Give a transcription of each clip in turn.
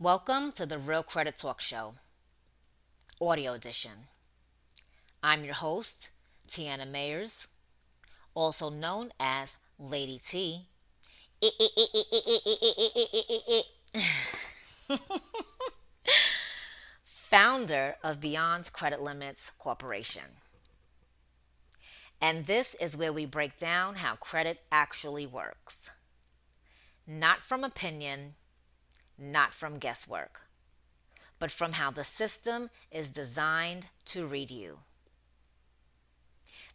Welcome to the Real Credit Talk Show, audio edition. I'm your host, Tiana Mayers, also known as Lady T, founder of Beyond Credit Limits Corporation. And this is where we break down how credit actually works. Not from opinion, not from guesswork, but from how the system is designed to read you.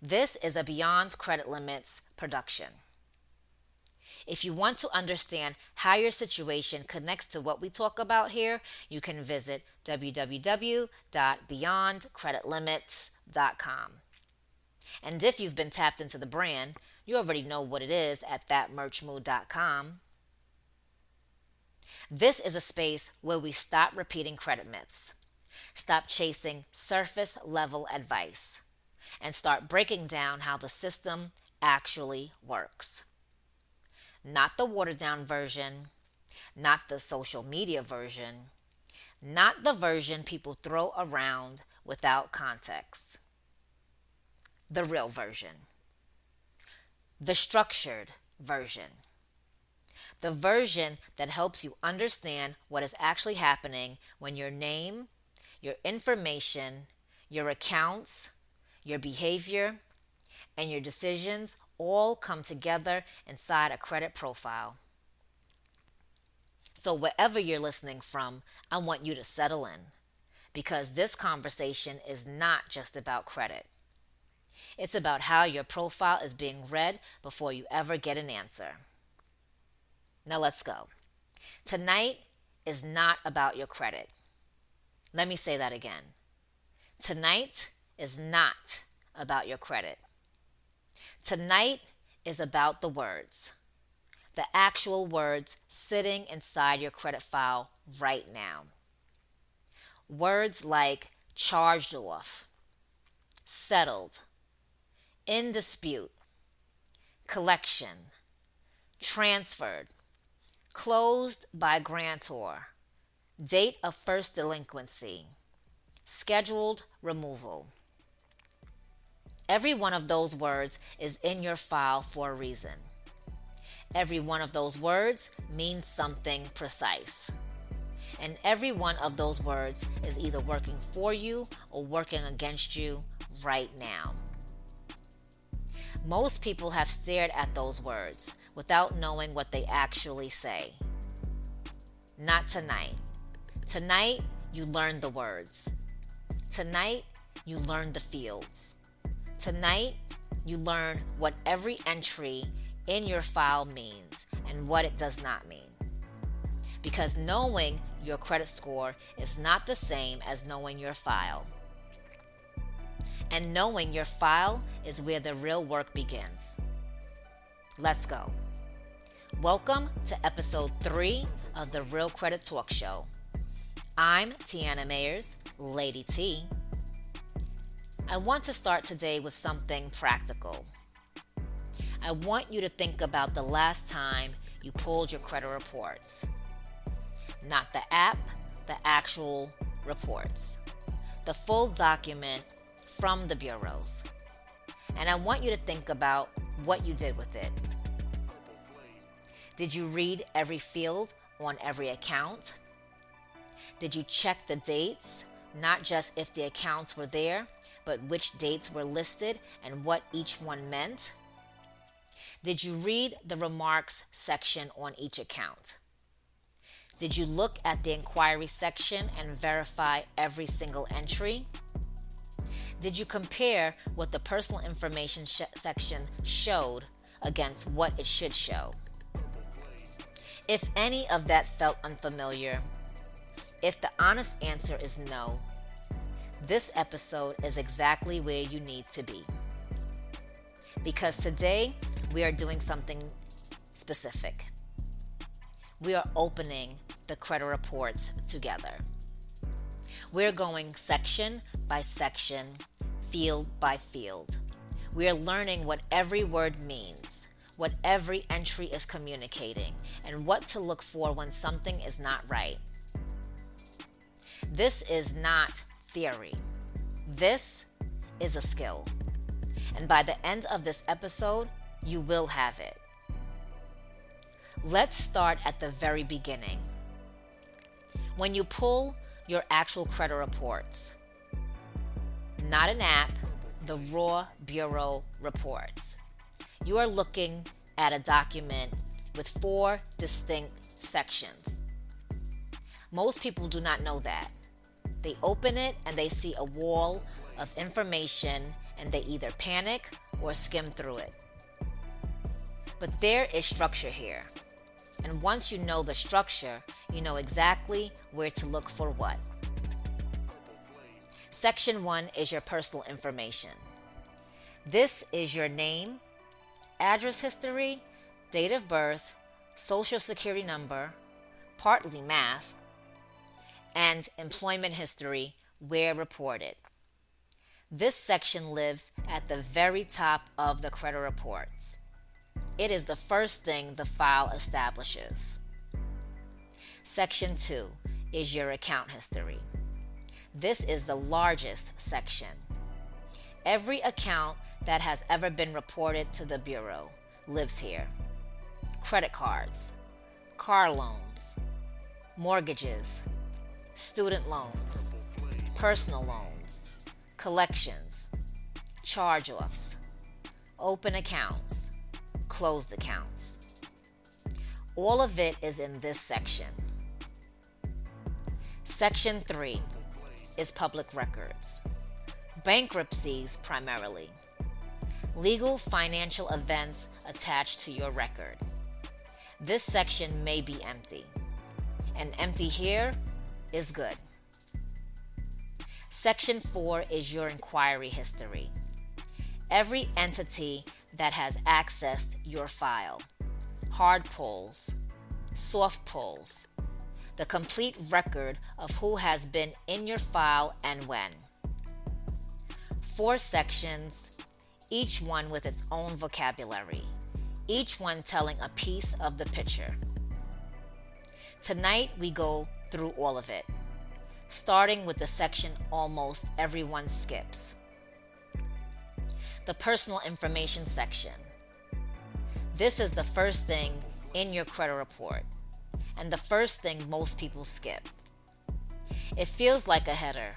This is a Beyond Credit Limits production. If you want to understand how your situation connects to what we talk about here, you can visit www.beyondcreditlimits.com. And if you've been tapped into the brand, you already know what it is at thatmerchmood.com. This is a space where we stop repeating credit myths, stop chasing surface level advice, and start breaking down how the system actually works. Not the watered down version, not the social media version, not the version people throw around without context. The real version. The structured version. The version that helps you understand what is actually happening when your name, your information, your accounts, your behavior, and your decisions all come together inside a credit profile. So, wherever you're listening from, I want you to settle in because this conversation is not just about credit. It's about how your profile is being read before you ever get an answer. Now, let's go. Tonight is not about your credit. Let me say that again. Tonight is not about your credit. Tonight is about the words, the actual words sitting inside your credit file right now. Words like charged off, settled, in dispute, collection, transferred, closed by grantor, date of first delinquency, scheduled removal. Every one of those words is in your file for a reason. Every one of those words means something precise. And every one of those words is either working for you or working against you right now. Most people have stared at those words without knowing what they actually say. Not tonight. Tonight, you learn the words. Tonight, you learn the fields. Tonight, you learn what every entry in your file means and what it does not mean. Because knowing your credit score is not the same as knowing your file. And knowing your file is where the real work begins. Let's go. Welcome to episode 3 of the Real Credit Talk Show. I'm Tiana Mayers, Lady T. I want to start today with something practical. I want you to think about the last time you pulled your credit reports. Not the app, the actual reports. The full document from the bureaus. And I want you to think about what you did with it. Did you read every field on every account? Did you check the dates, not just if the accounts were there, but which dates were listed and what each one meant? Did you read the remarks section on each account? Did you look at the inquiry section and verify every single entry? Did you compare what the personal information section showed against what it should show? If any of that felt unfamiliar, if the honest answer is no, this episode is exactly where you need to be. Because today, we are doing something specific. We are opening the credit reports together. We're going section by section, field by field. We are learning what every word means, what every entry is communicating, and what to look for when something is not right. This is not theory. This is a skill. And by the end of this episode, you will have it. Let's start at the very beginning. When you pull your actual credit reports, not an app, the raw bureau reports, you are looking at a document with 4 distinct sections. Most people do not know that. They open it and they see a wall of information and they either panic or skim through it. But there is structure here. And once you know the structure, you know exactly where to look for what. Section 1 is your personal information. This is your name, address history, date of birth, social security number, partly masked, and employment history where reported. This section lives at the very top of the credit reports. It is the first thing the file establishes. Section 2 is your account history. This is the largest section. Every account that has ever been reported to the Bureau lives here. Credit cards, car loans, mortgages, student loans, personal loans, collections, charge-offs, open accounts, closed accounts. All of it is in this section. Section 3 is public records. Bankruptcies primarily. Legal financial events attached to your record. This section may be empty. And empty here is good. Section 4 is your inquiry history. Every entity that has accessed your file. Hard pulls, soft pulls, the complete record of who has been in your file and when. 4 sections, each one with its own vocabulary, each one telling a piece of the picture. Tonight we go through all of it, starting with the section almost everyone skips. The personal information section. This is the first thing in your credit report, and the first thing most people skip. It feels like a header.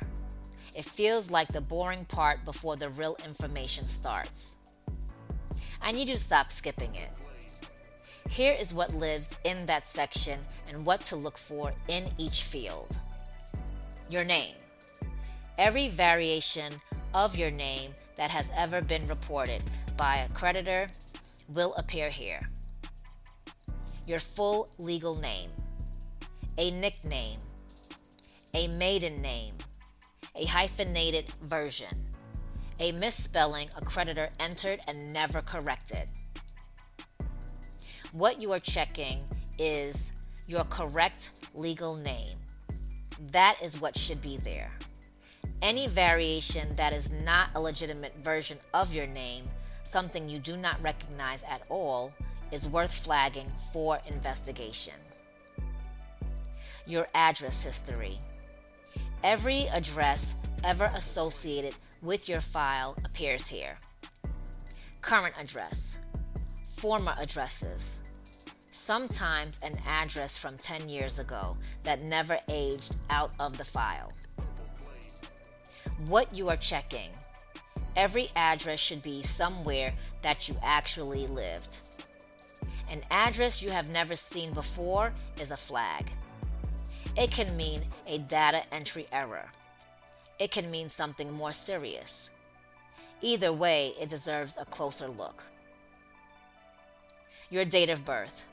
It feels like the boring part before the real information starts. I need you to stop skipping it. Here is what lives in that section and what to look for in each field. Your name. Every variation of your name that has ever been reported by a creditor will appear here. Your full legal name, a nickname, a maiden name, a hyphenated version, a misspelling a creditor entered and never corrected. What you are checking is your correct legal name. That is what should be there. Any variation that is not a legitimate version of your name, something you do not recognize at all, is worth flagging for investigation. Your address history. Every address ever associated with your file appears here. Current address, former addresses, sometimes an address from 10 years ago that never aged out of the file. What you are checking. Every address should be somewhere that you actually lived. An address you have never seen before is a flag. It can mean a data entry error. It can mean something more serious. Either way, it deserves a closer look. Your date of birth.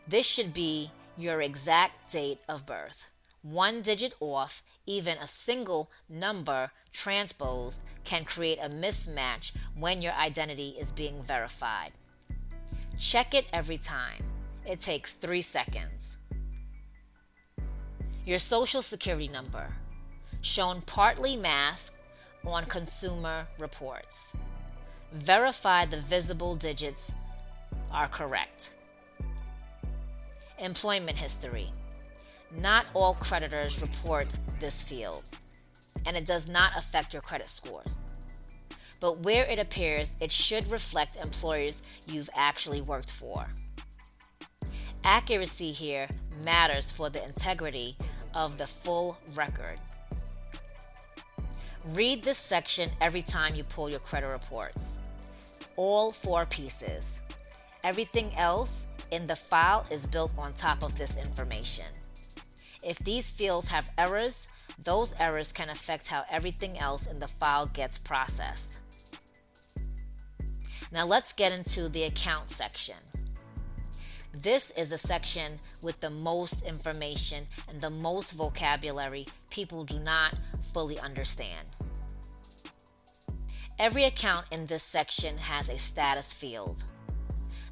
This should be your exact date of birth. 1 digit off, even a single number transposed, can create a mismatch when your identity is being verified. Check it every time. It takes 3 seconds. Your social security number, shown partly masked on consumer reports. Verify the visible digits are correct. Employment history. Not all creditors report this field, and it does not affect your credit scores. But where it appears, it should reflect employers you've actually worked for. Accuracy here matters for the integrity of the full record. Read this section every time you pull your credit reports. All 4 pieces. Everything else in the file is built on top of this information. If these fields have errors, those errors can affect how everything else in the file gets processed. Now let's get into the account section. This is the section with the most information and the most vocabulary people do not fully understand. Every account in this section has a status field.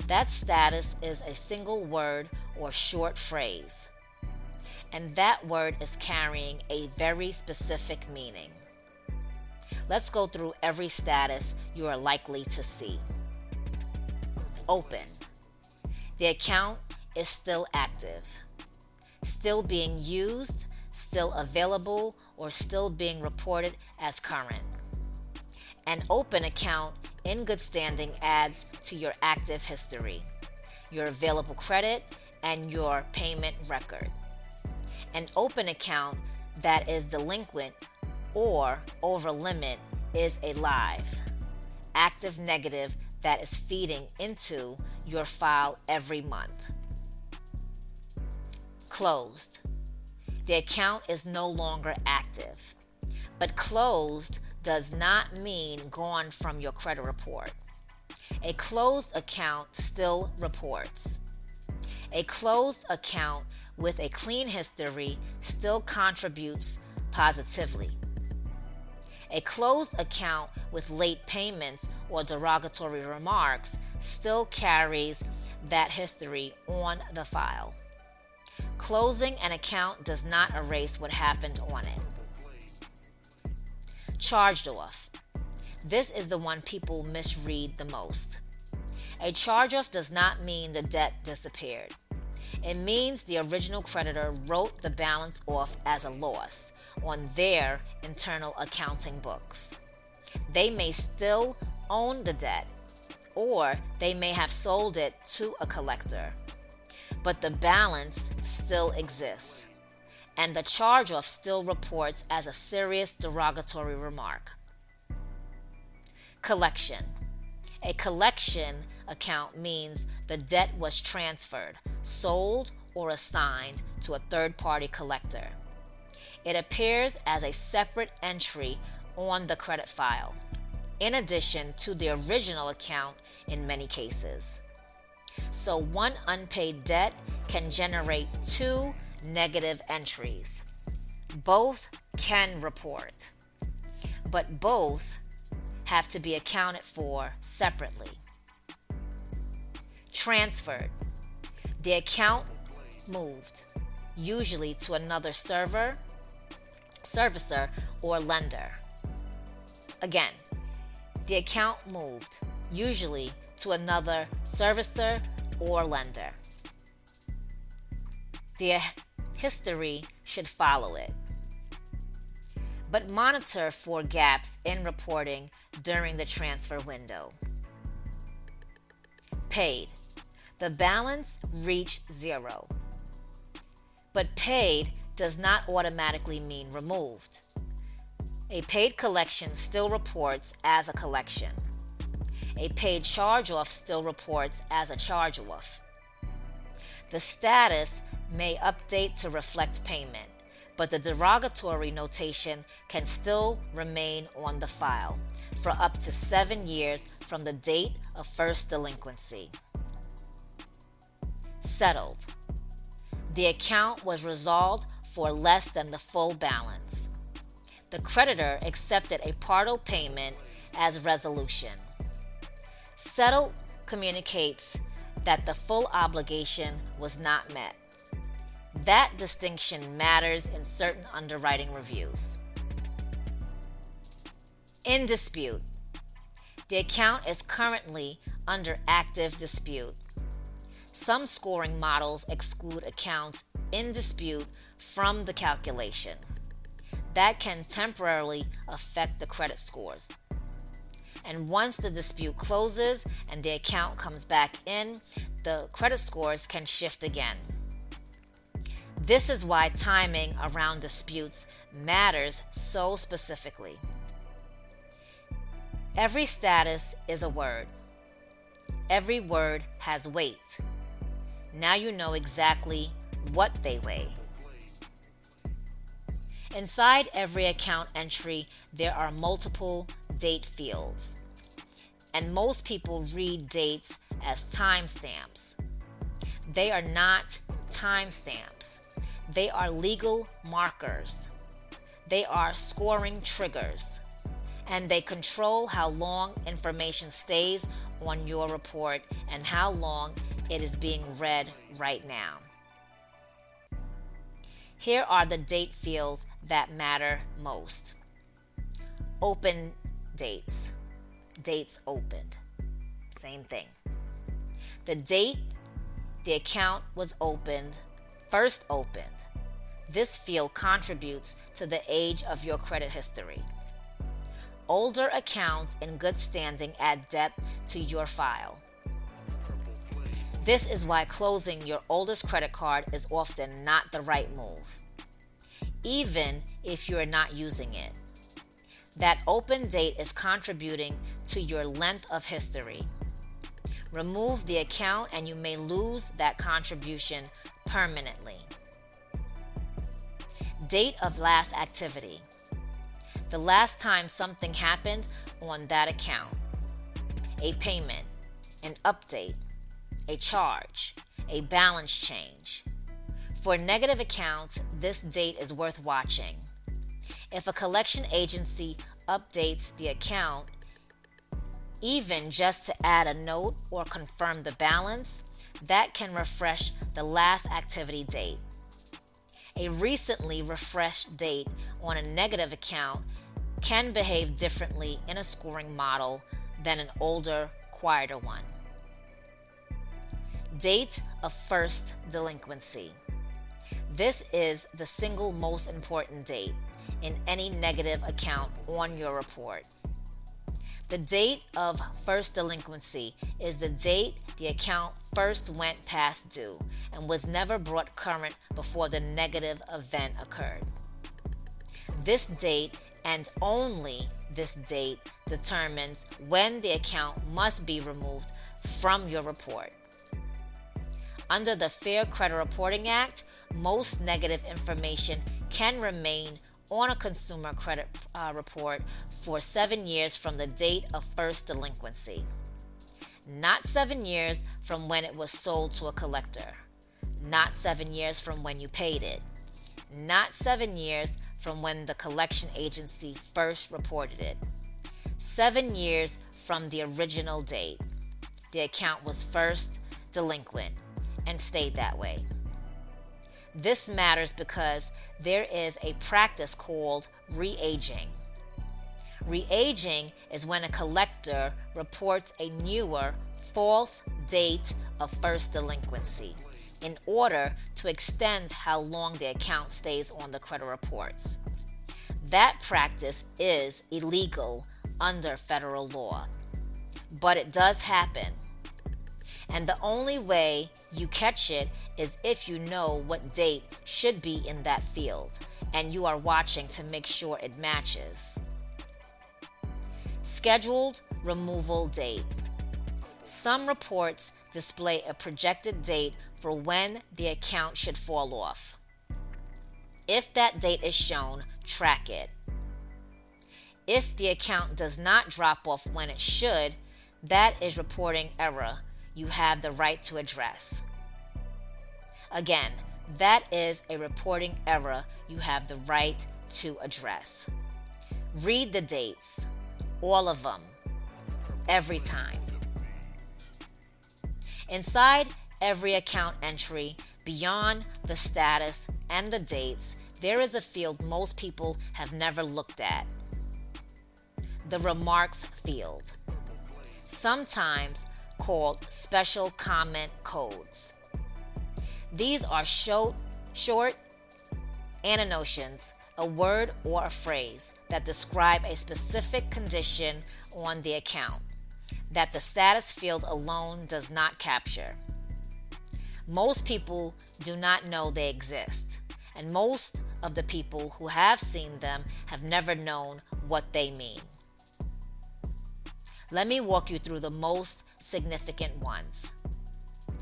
That status is a single word or short phrase, and that word is carrying a very specific meaning. Let's go through every status you are likely to see. Open. The account is still active, still being used, still available, or still being reported as current. An open account in good standing adds to your active history, your available credit, and your payment record. An open account that is delinquent or over limit is a live, active negative that is feeding into your file every month. Closed. The account is no longer active, but closed does not mean gone from your credit report. A closed account still reports. A closed account with a clean history still contributes positively. A closed account with late payments or derogatory remarks still carries that history on the file. Closing an account does not erase what happened on it. Charged off. This is the one people misread the most. A charge-off does not mean the debt disappeared. It means the original creditor wrote the balance off as a loss on their internal accounting books. They may still own the debt, or they may have sold it to a collector, but the balance still exists, and the charge-off still reports as a serious derogatory remark. Collection. A collection account means the debt was transferred, sold, or assigned to a third-party collector. It appears as a separate entry on the credit file, in addition to the original account in many cases. So one unpaid debt can generate 2 negative entries. Both can report, but both have to be accounted for separately. Transferred. The account moved, usually to another servicer, or lender. Again, the account moved, usually to another servicer or lender. The history should follow it, but monitor for gaps in reporting during the transfer window. Paid. The balance reached 0, but paid does not automatically mean removed. A paid collection still reports as a collection. A paid charge-off still reports as a charge-off. The status may update to reflect payment, but the derogatory notation can still remain on the file for up to 7 years from the date of first delinquency. Settled. The account was resolved for less than the full balance. The creditor accepted a partial payment as resolution. Settled communicates that the full obligation was not met. That distinction matters in certain underwriting reviews. In dispute. The account is currently under active dispute. Some scoring models exclude accounts in dispute from the calculation. That can temporarily affect the credit scores. And once the dispute closes and the account comes back in, the credit scores can shift again. This is why timing around disputes matters so specifically. Every status is a word. Every word has weight. Now you know exactly what they weigh. Inside every account entry, there are multiple date fields. And most people read dates as timestamps. They are not timestamps. They are legal markers. They are scoring triggers. And they control how long information stays on your report and how long it is being read right now. Here are the date fields that matter most. Open dates. Dates opened. Same thing. The date the account was opened, first opened. This field contributes to the age of your credit history. Older accounts in good standing add depth to your file. This is why closing your oldest credit card is often not the right move, even if you are not using it. That open date is contributing to your length of history. Remove the account and you may lose that contribution permanently. Date of last activity. The last time something happened on that account. A payment, an update, a charge, a balance change. For negative accounts, this date is worth watching. If a collection agency updates the account, even just to add a note or confirm the balance, that can refresh the last activity date. A recently refreshed date on a negative account can behave differently in a scoring model than an older, quieter one. Date of first delinquency. This is the single most important date in any negative account on your report. The date of first delinquency is the date the account first went past due and was never brought current before the negative event occurred. This date and only this date determines when the account must be removed from your report. Under the Fair Credit Reporting Act, most negative information can remain on a consumer credit report for 7 years from the date of first delinquency. Not 7 years from when it was sold to a collector. Not 7 years from when you paid it. Not 7 years from when the collection agency first reported it. 7 years from the original date the account was first delinquent and stayed that way. This matters because there is a practice called re-aging. Re-aging is when a collector reports a newer, false date of first delinquency in order to extend how long the account stays on the credit reports. That practice is illegal under federal law, but it does happen. And the only way you catch it is if you know what date should be in that field and you are watching to make sure it matches. Scheduled removal date. Some reports display a projected date for when the account should fall off. If that date is shown, track it. If the account does not drop off when it should, that is reporting error you have the right to address. Again, that is a reporting error you have the right to address. Read the dates, all of them, every time. Inside every account entry, beyond the status and the dates, there is a field most people have never looked at. The remarks field, sometimes called special comment codes. These are short Short annotations, a word or a phrase that describe a specific condition on the account that the status field alone does not capture. Most people do not know they exist, and most of the people who have seen them have never known what they mean. Let me walk you through the most significant ones.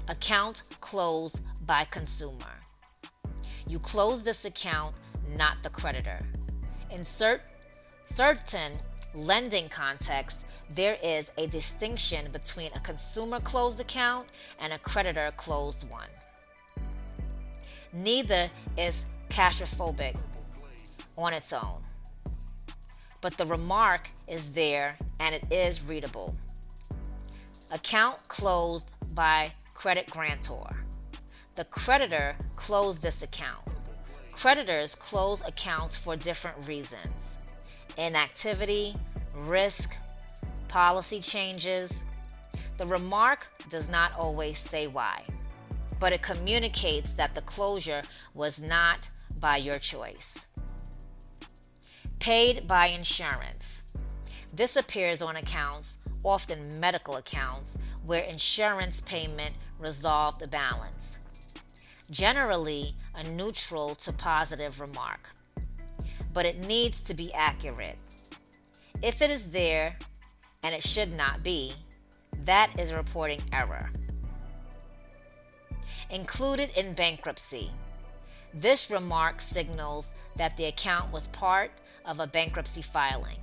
Account closed by consumer. You close this account, not the creditor. In certain lending contexts, there is a distinction between a consumer closed account and a creditor closed one. Neither is claustrophobic on its own, but the remark is there and it is readable. Account closed by credit grantor. The creditor closed this account. Creditors close accounts for different reasons: inactivity, risk, policy changes. The remark does not always say why, but it communicates that the closure was not by your choice. Paid by insurance. This appears on accounts, often medical accounts, where insurance payment resolved the balance. Generally, a neutral to positive remark, but it needs to be accurate. If it is there, and it should not be, that is a reporting error. Included in bankruptcy. This remark signals that the account was part of a bankruptcy filing.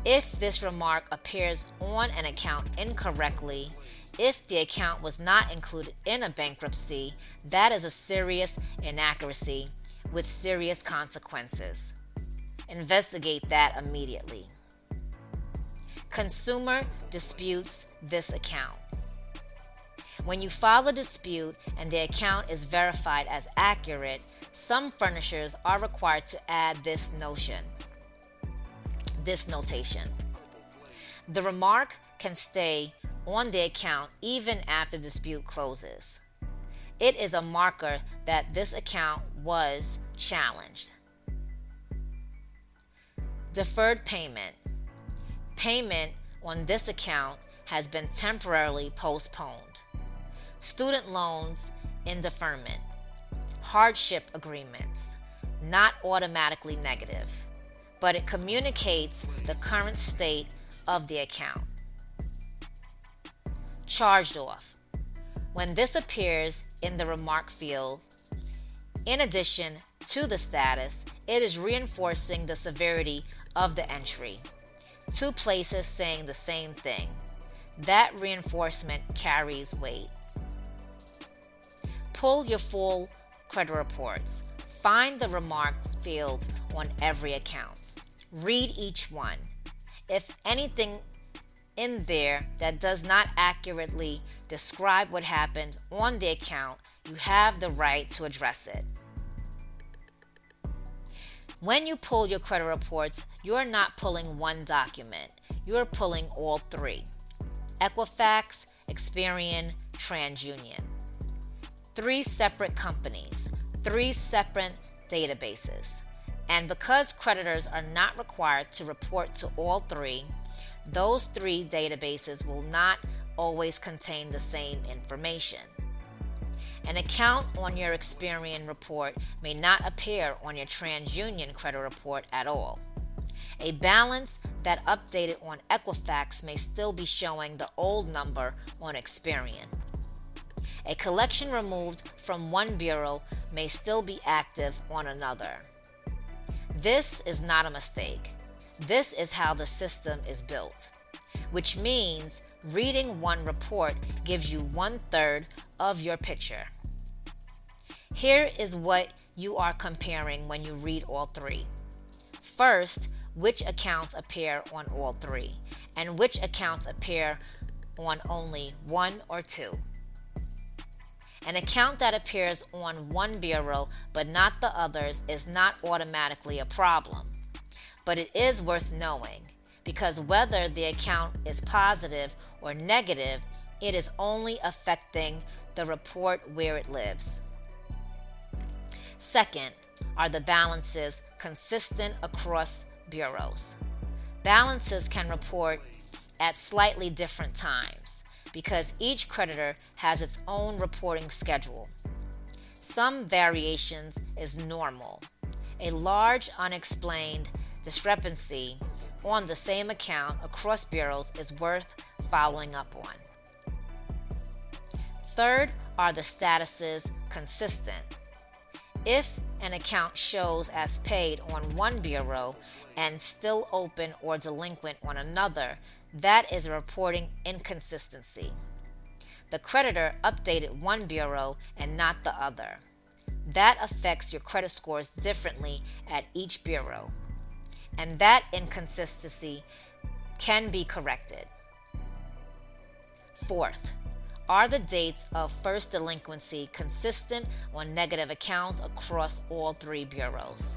If this remark appears on an account incorrectly, if the account was not included in a bankruptcy, that is a serious inaccuracy with serious consequences. Investigate that immediately. Consumer disputes this account. When you file a dispute and the account is verified as accurate, some furnishers are required to add this notation. The remark can stay on the account even after dispute closes. It is a marker that this account was challenged. Deferred payment. Payment on this account has been temporarily postponed. Student loans in deferment. Hardship agreements, not automatically negative, but it communicates the current state of the account. Charged off. When this appears in the remark field, in addition to the status, it is reinforcing the severity of the entry. Two places saying the same thing. That reinforcement carries weight. Pull your full credit reports. Find the remarks fields on every account. Read each one. If anything in there that does not accurately describe what happened on the account, you have the right to address it. When you pull your credit reports, you are not pulling one document. You are pulling all three: Equifax, Experian, TransUnion. 3 separate companies, 3 separate databases. And because creditors are not required to report to all 3, those 3 databases will not always contain the same information. An account on your Experian report may not appear on your TransUnion credit report at all. A balance that updated on Equifax may still be showing the old number on Experian. A collection removed from one bureau may still be active on another. This is not a mistake. This is how the system is built, which means reading one report gives you 1/3 of your picture. Here is what you are comparing when you read all 3. First, which accounts appear on all 3, and which accounts appear on only 1 or 2. An account that appears on one bureau but not the others is not automatically a problem, but it is worth knowing, because whether the account is positive or negative, it is only affecting the report where it lives. Second, are the balances consistent across bureaus? Balances can report at slightly different times because each creditor has its own reporting schedule. Some variations is normal. A large unexplained discrepancy on the same account across bureaus is worth following up on. Third, are the statuses consistent? If an account shows as paid on one bureau and still open or delinquent on another, that is a reporting inconsistency. The creditor updated one bureau and not the other. That affects your credit scores differently at each bureau, and that inconsistency can be corrected. Fourth, are the dates of first delinquency consistent on negative accounts across all three bureaus?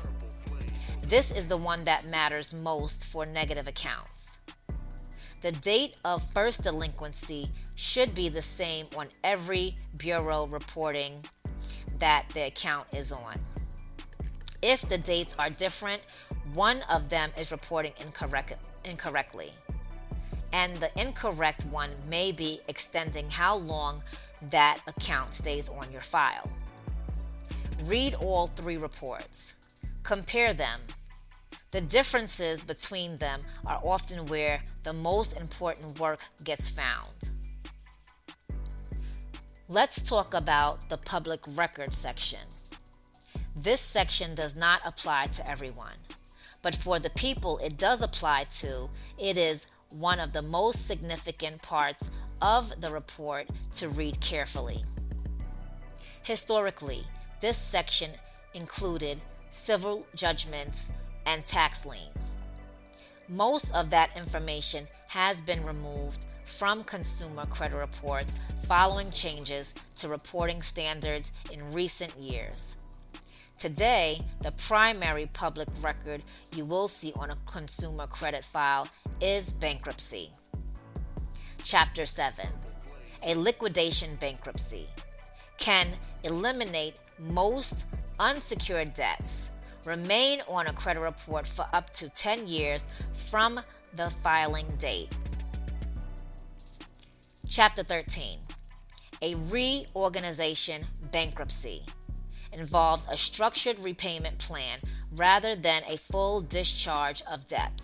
This is the one that matters most for negative accounts. The date of first delinquency should be the same on every bureau reporting that the account is on. If the dates are different, one of them is reporting incorrectly, and the incorrect one may be extending how long that account stays on your file. Read all three reports. Compare them. The differences between them are often where the most important work gets found. Let's talk about the public record section. This section does not apply to everyone, but for the people it does apply to, it is one of the most significant parts of the report to read carefully. Historically, this section included civil judgments and tax liens. Most of that information has been removed from consumer credit reports following changes to reporting standards in recent years. Today, the primary public record you will see on a consumer credit file is bankruptcy. Chapter 7. A liquidation bankruptcy can eliminate most unsecured debts, remain on a credit report for up to 10 years from the filing date. Chapter 13. A reorganization bankruptcy involves a structured repayment plan rather than a full discharge of debts.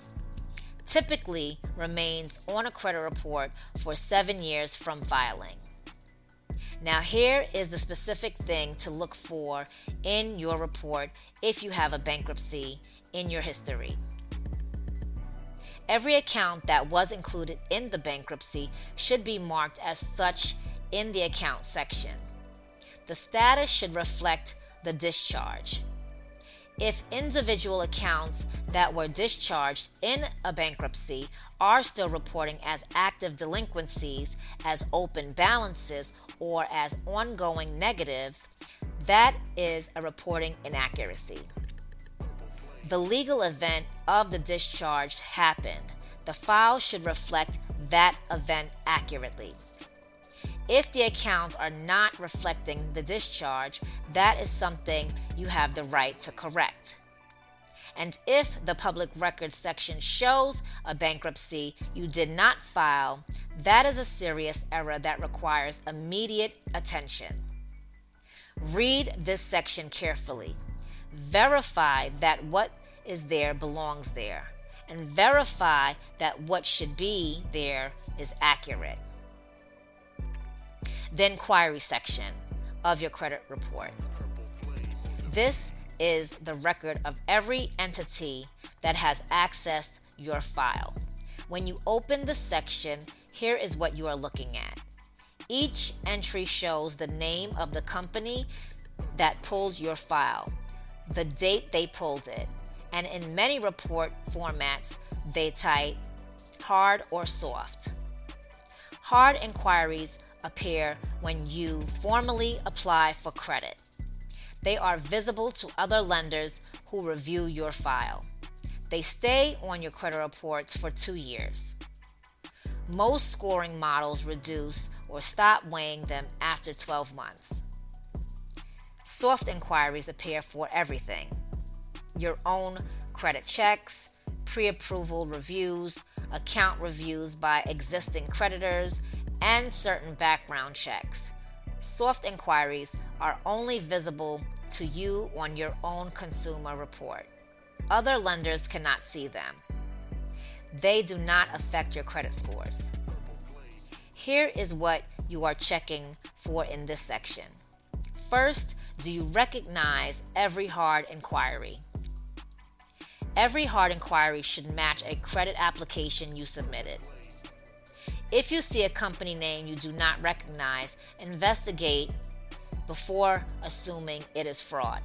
Typically remains on a credit report for 7 years from filing. Now here is the specific thing to look for in your report if you have a bankruptcy in your history. Every account that was included in the bankruptcy should be marked as such in the account section. The status should reflect the discharge. If individual accounts that were discharged in a bankruptcy are still reporting as active delinquencies, as open balances, or as ongoing negatives, that is a reporting inaccuracy. The legal event of the discharge happened. The file should reflect that event accurately. If the accounts are not reflecting the discharge, that is something you have the right to correct. And if the public records section shows a bankruptcy you did not file, that is a serious error that requires immediate attention. Read this section carefully. Verify that what is there belongs there, and verify that what should be there is accurate. The inquiry section of your credit report. This is the record of every entity that has accessed your file. When you open the section, here is what you are looking at. Each entry shows the name of the company that pulled your file, the date they pulled it, and in many report formats, they type hard or soft. Hard inquiries appear when you formally apply for credit. They are visible to other lenders who review your file. They stay on your credit reports for 2 years. Most scoring models reduce or stop weighing them after 12 months. Soft inquiries appear for everything: your own credit checks, pre approval reviews, account reviews by existing creditors, and certain background checks. Soft inquiries are only visible to you on your own consumer report. Other lenders cannot see them. They do not affect your credit scores. Here is what you are checking for in this section. First, do you recognize every hard inquiry? Every hard inquiry should match a credit application you submitted. If you see a company name you do not recognize, investigate before assuming it is fraud.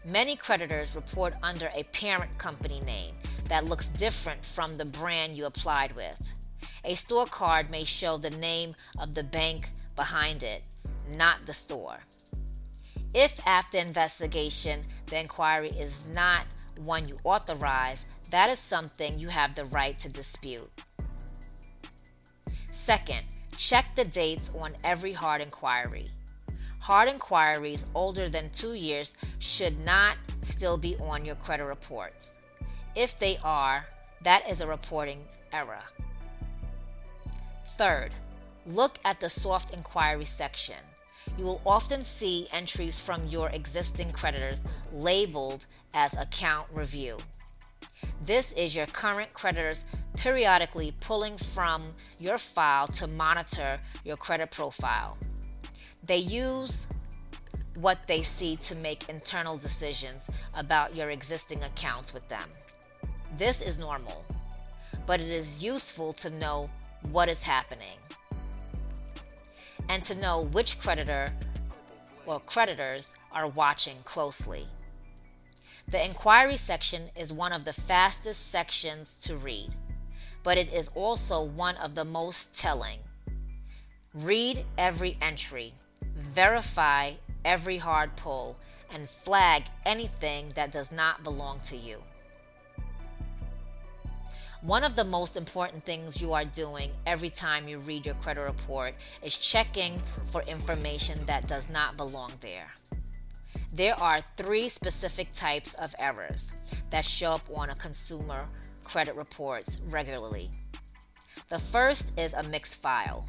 Many creditors report under a parent company name that looks different from the brand you applied with. A store card may show the name of the bank behind it, not the store. If after investigation the inquiry is not one you authorize, that is something you have the right to dispute. Second, check the dates on every hard inquiry. Hard inquiries older than 2 years should not still be on your credit reports. If they are, that is a reporting error. Third, look at the soft inquiry section. You will often see entries from your existing creditors labeled as account review. This is your current creditors periodically pulling from your file to monitor your credit profile. They use what they see to make internal decisions about your existing accounts with them. This is normal, but it is useful to know what is happening and to know which creditor or creditors are watching closely. The inquiry section is one of the fastest sections to read, but it is also one of the most telling. Read every entry, verify every hard pull, and flag anything that does not belong to you. One of the most important things you are doing every time you read your credit report is checking for information that does not belong there. There are 3 specific types of errors that show up on a consumer credit reports regularly. The first is a mixed file.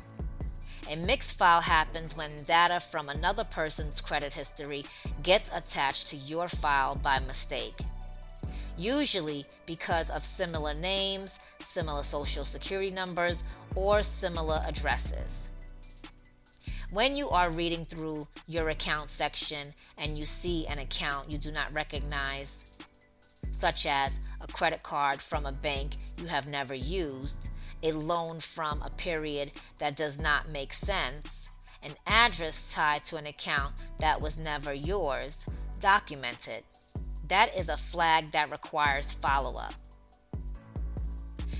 A mixed file happens when data from another person's credit history gets attached to your file by mistake, usually because of similar names, similar social security numbers, or similar addresses. When you are reading through your account section and you see an account you do not recognize, such as a credit card from a bank you have never used, a loan from a period that does not make sense, an address tied to an account that was never yours, document it. That is a flag that requires follow-up.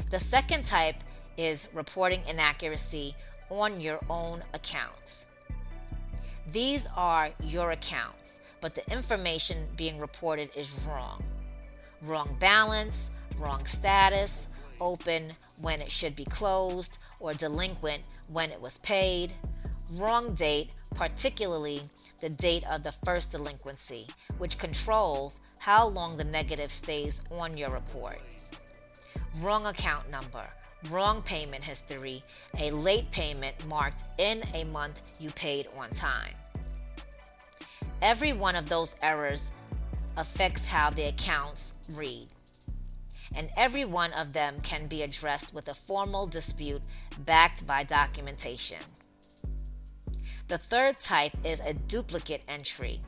The second type is reporting inaccuracy on your own accounts. These are your accounts, but the information being reported is wrong. Wrong balance, wrong status, open when it should be closed, or delinquent when it was paid. Wrong date, particularly the date of the first delinquency, which controls how long the negative stays on your report. Wrong account number, wrong payment history, a late payment marked in a month you paid on time. Every one of those errors affects how the accounts read, and every one of them can be addressed with a formal dispute backed by documentation. The third type is a duplicate entry.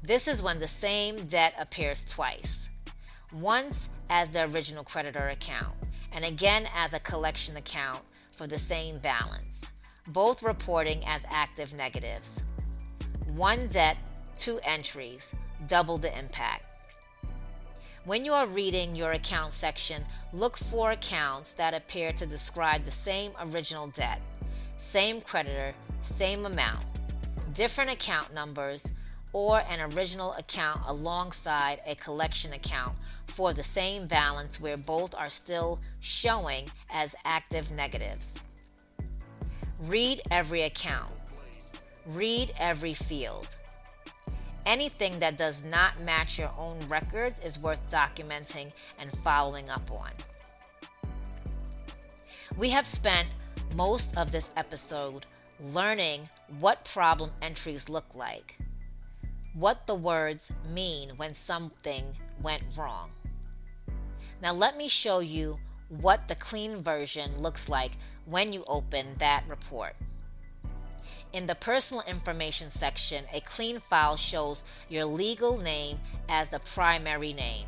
This is when the same debt appears twice, once as the original creditor account and again as a collection account for the same balance, both reporting as active negatives. One debt, 2 entries, double the impact. When you are reading your account section, look for accounts that appear to describe the same original debt, same creditor, same amount, different account numbers, or an original account alongside a collection account for the same balance where both are still showing as active negatives. Read every account. Read every field. Anything that does not match your own records is worth documenting and following up on. We have spent most of this episode learning what problem entries look like, what the words mean when something went wrong. Now let me show you what the clean version looks like when you open that report. In the personal information section, a clean file shows your legal name as the primary name,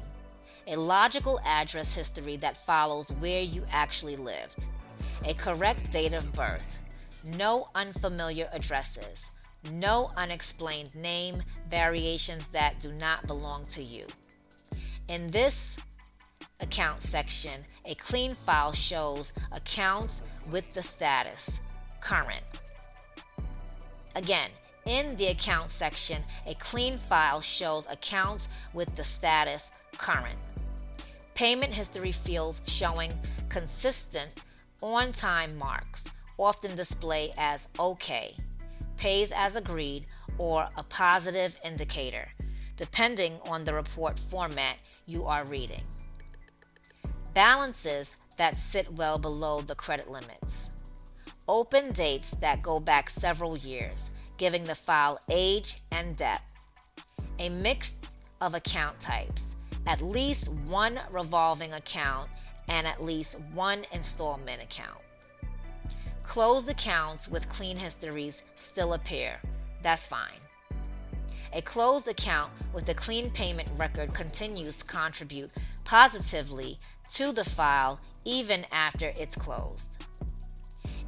a logical address history that follows where you actually lived, a correct date of birth, no unfamiliar addresses, no unexplained name variations that do not belong to you. In this account section, a clean file shows accounts with the status current. Again, in the account section, a clean file shows accounts with the status current. Payment history fields showing consistent on-time marks, often display as OK, pays as agreed, or a positive indicator, depending on the report format you are reading. Balances that sit well below the credit limits. Open dates that go back several years, giving the file age and depth. A mix of account types, at least one revolving account and at least one installment account. Closed accounts with clean histories still appear. That's fine. A closed account with a clean payment record continues to contribute positively to the file even after it's closed.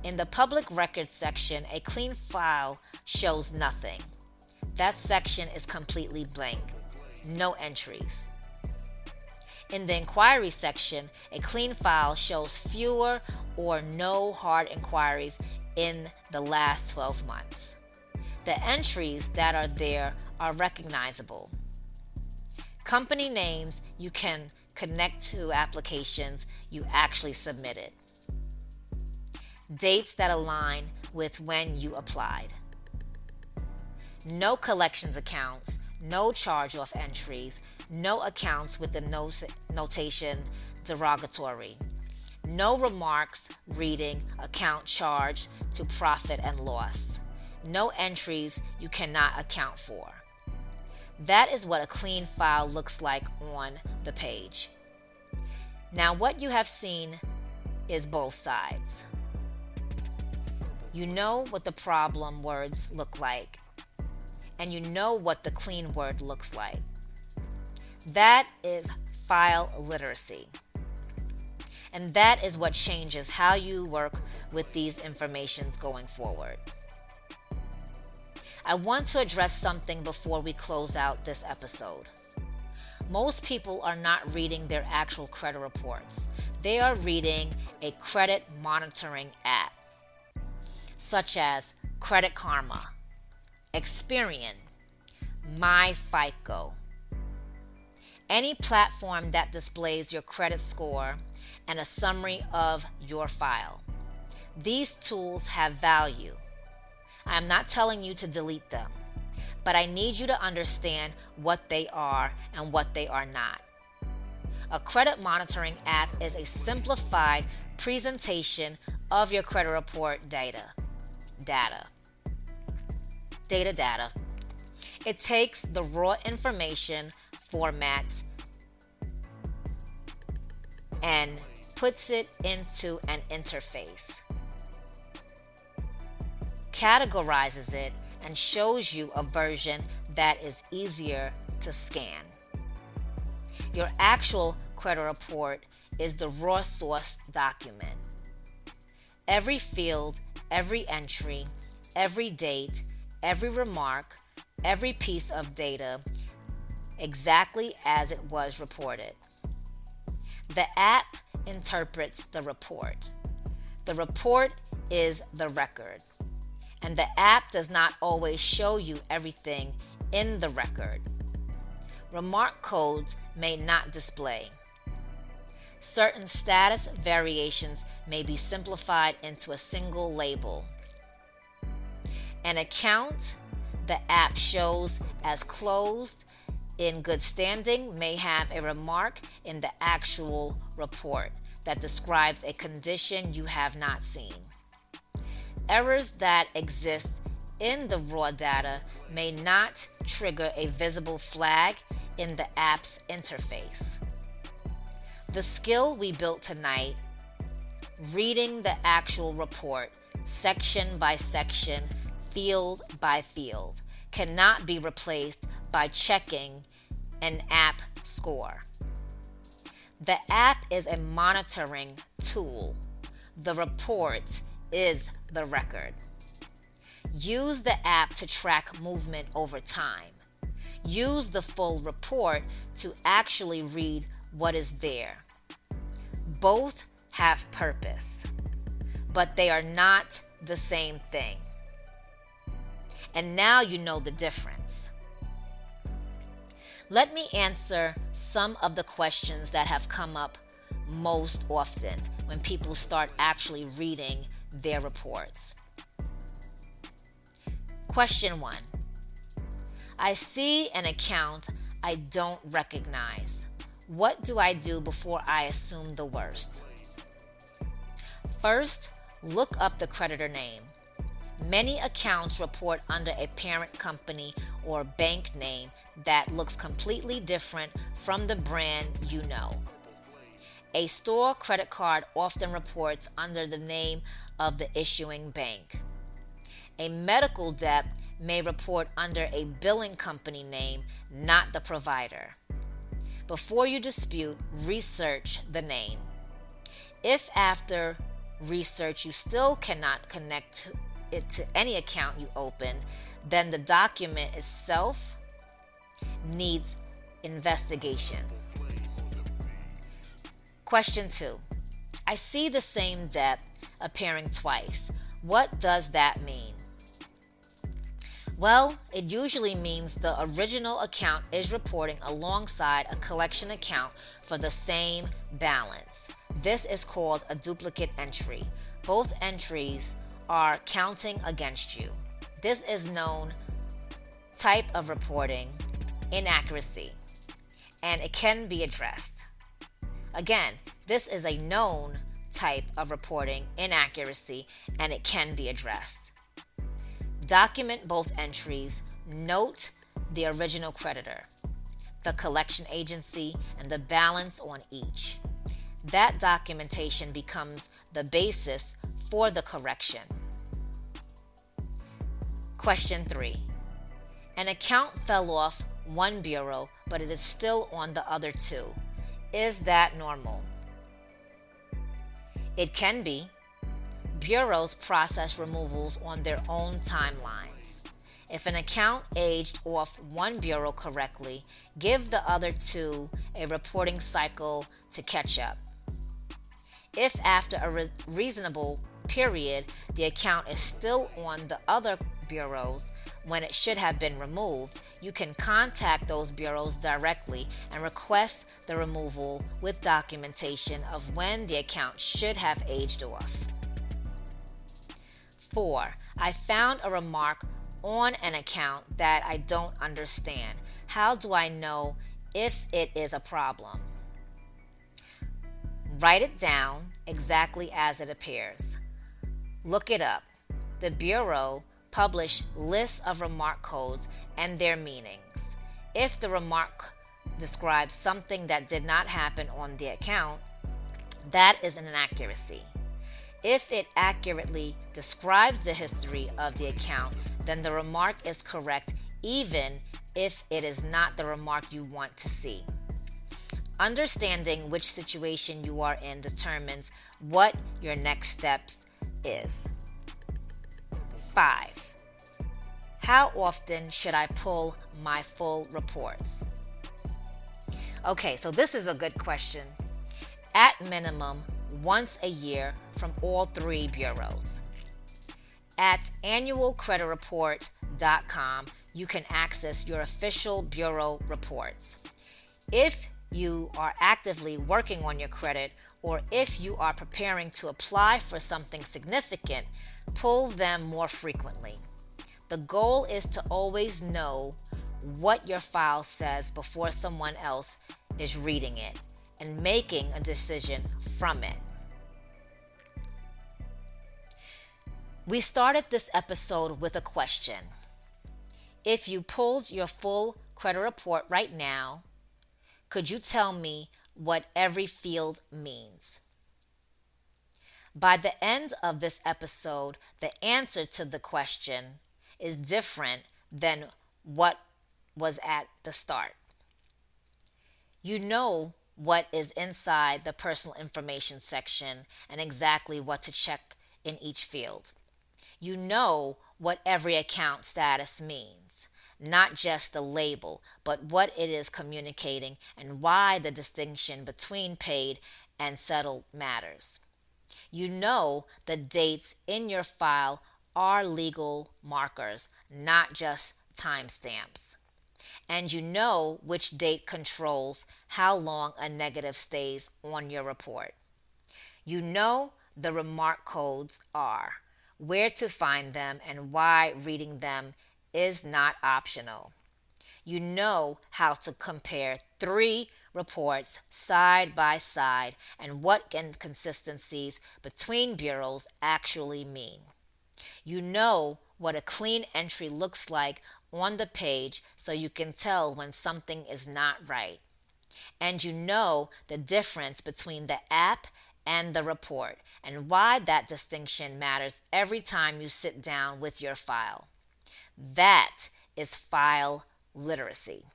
In the public records section, a clean file shows nothing. That section is completely blank. No entries. In the inquiry section, a clean file shows fewer or no hard inquiries in the last 12 months. The entries that are there are recognizable. Company names you can connect to applications you actually submitted. Dates that align with when you applied. No collections accounts, no charge-off entries, no accounts with the notation derogatory. No remarks reading account charged to profit and loss. No entries you cannot account for. That is what a clean file looks like on the page. Now what you have seen is both sides. You know what the problem words look like, and you know what the clean word looks like. That is file literacy. And that is what changes how you work with these informations going forward. I want to address something before we close out this episode. Most people are not reading their actual credit reports. They are reading a credit monitoring app, such as Credit Karma, Experian, MyFICO. Any platform that displays your credit score and a summary of your file. These tools have value. I am not telling you to delete them, but I need you to understand what they are and what they are not. A credit monitoring app is a simplified presentation of your credit report data. It takes the raw information, formats, and puts it into an interface, categorizes it, and shows you a version that is easier to scan. Your actual credit report is the raw source document. Every field, every entry, every date, every remark, every piece of data, exactly as it was reported. The app interprets the report. The report is the record. And the app does not always show you everything in the record. Remark codes may not display. Certain status variations may be simplified into a single label. An account the app shows as closed in good standing may have a remark in the actual report that describes a condition you have not seen. Errors that exist in the raw data may not trigger a visible flag in the app's interface. The skill we built tonight, reading the actual report section by section, field by field, cannot be replaced by checking an app score. The app is a monitoring tool. The report is the record. Use the app to track movement over time. Use the full report to actually read what is there. Both have purpose, but they are not the same thing. And now you know the difference. Let me answer some of the questions that have come up most often when people start actually reading their reports. Question 1. I see an account I don't recognize. What do I do before I assume the worst? First, look up the creditor name. Many accounts report under a parent company or bank name that looks completely different from the brand you know. A store credit card often reports under the name of the issuing bank. A medical debt may report under a billing company name, not the provider. Before you dispute, research the name. If after research you still cannot connect it to any account you open, then the document itself needs investigation. Question 2. I see the same debt appearing twice. What does that mean? Well, it usually means the original account is reporting alongside a collection account for the same balance. This is called a duplicate entry. Both entries are counting against you. This is known type of reporting inaccuracy, and it can be addressed. Again, this is a known type of reporting inaccuracy, and it can be addressed. Document both entries. Note the original creditor, the collection agency, and the balance on each. That documentation becomes the basis for the correction. Question 3. An account fell off one bureau, but it is still on the other two. Is that normal? It can be. Bureaus process removals on their own timelines. If an account aged off one bureau correctly, give the other two a reporting cycle to catch up. If after a reasonable period the account is still on the other bureaus when it should have been removed, you can contact those bureaus directly and request the removal with documentation of when the account should have aged off. 4. I found a remark on an account that I don't understand. How do I know if it is a problem? Write it down exactly as it appears. Look it up. The Bureau publish lists of remark codes and their meanings. If the remark describes something that did not happen on the account, that is an inaccuracy. If it accurately describes the history of the account, then the remark is correct even if it is not the remark you want to see. Understanding which situation you are in determines what your next steps is. 5. How often should I pull my full reports? Okay, so this is a good question. At minimum, once a year from all three bureaus. At annualcreditreport.com, you can access your official bureau reports. If you are actively working on your credit, or if you are preparing to apply for something significant, pull them more frequently. The goal is to always know what your file says before someone else is reading it and making a decision from it. We started this episode with a question. If you pulled your full credit report right now, could you tell me what every field means? By the end of this episode, the answer to the question is different than what was at the start. You know what is inside the personal information section and exactly what to check in each field. You know what every account status means, not just the label, but what it is communicating and why the distinction between paid and settled matters. You know the dates in your file are legal markers, not just timestamps. And you know which date controls how long a negative stays on your report. You know the remark codes are, where to find them, and why reading them is not optional. You know how to compare three reports side by side and what inconsistencies between bureaus actually mean. You know what a clean entry looks like on the page so you can tell when something is not right. And you know the difference between the app and the report and why that distinction matters every time you sit down with your file. That is file literacy.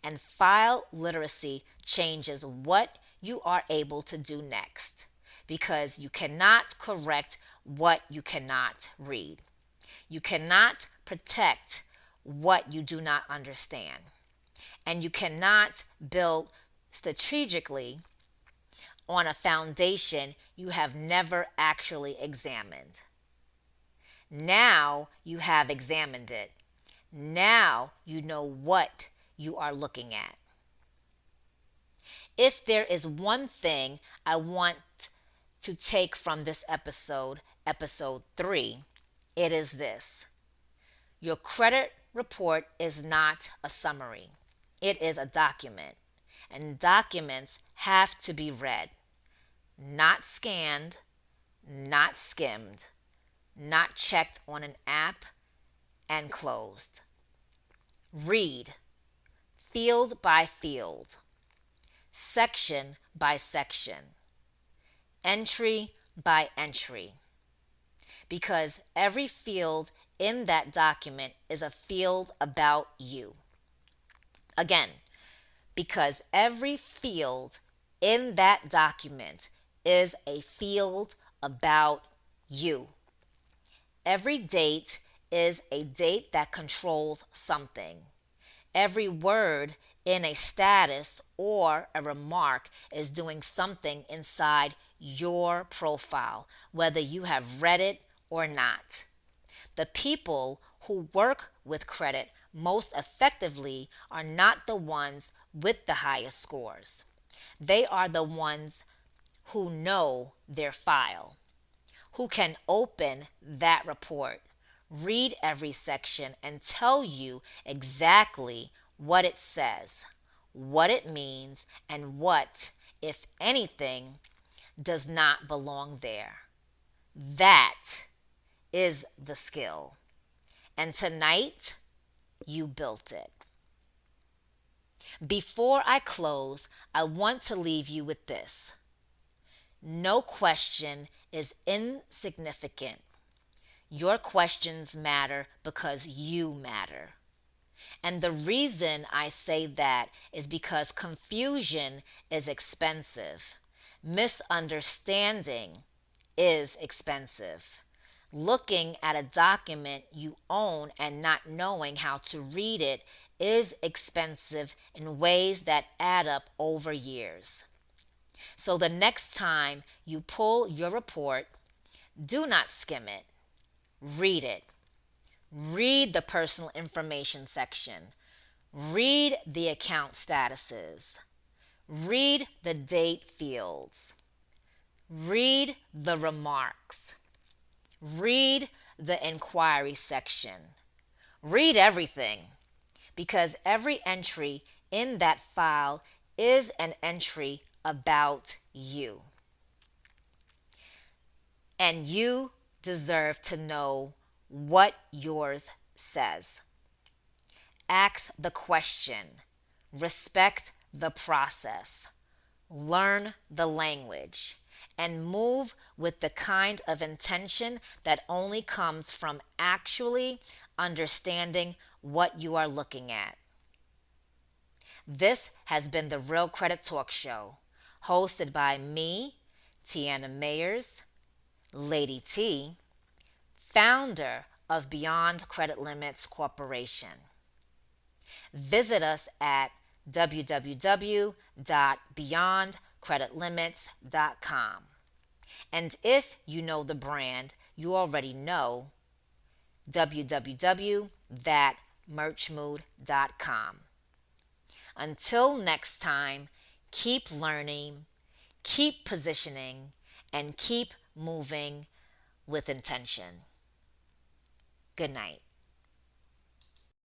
And file literacy changes what you are able to do next because you cannot correct what you cannot read. You cannot protect what you do not understand. And you cannot build strategically on a foundation you have never actually examined. Now you have examined it. Now you know what you are looking at. If there is one thing I want to take from this episode, episode 3, it is this. Your credit report is not a summary. It is a document. And documents have to be read, not scanned, not skimmed, not checked on an app and closed. Read, field by field, section by section, entry by entry, because every field in that document is a field about you. Again, because every field in that document is a field about you. Every date is a date that controls something. Every word in a status or a remark is doing something inside your profile, whether you have read it or not. The people who work with credit most effectively are not the ones with the highest scores. They are the ones who know their file, who can open that report, read every section, and tell you exactly what it says, what it means, and what, if anything, does not belong there. That is the skill. And tonight, you built it. Before I close, I want to leave you with this. No question is insignificant. Your questions matter because you matter. And the reason I say that is because confusion is expensive. Misunderstanding is expensive. Looking at a document you own and not knowing how to read it is expensive in ways that add up over years. So the next time you pull your report, do not skim it. Read it. Read the personal information section. Read the account statuses. Read the date fields. Read the remarks. Read the inquiry section. Read everything because every entry in that file is an entry about you. And you deserve to know what yours says. Ask the question, respect the process, learn the language, and move with the kind of intention that only comes from actually understanding what you are looking at. This has been the Real Credit Talk Show, hosted by me, Tiana Mayers, Lady T, founder of Beyond Credit Limits Corporation. Visit us at www.beyondcreditlimits.com. And if you know the brand, you already know www.merchmood.com. Until next time, keep learning, keep positioning, and keep moving with intention. Good night.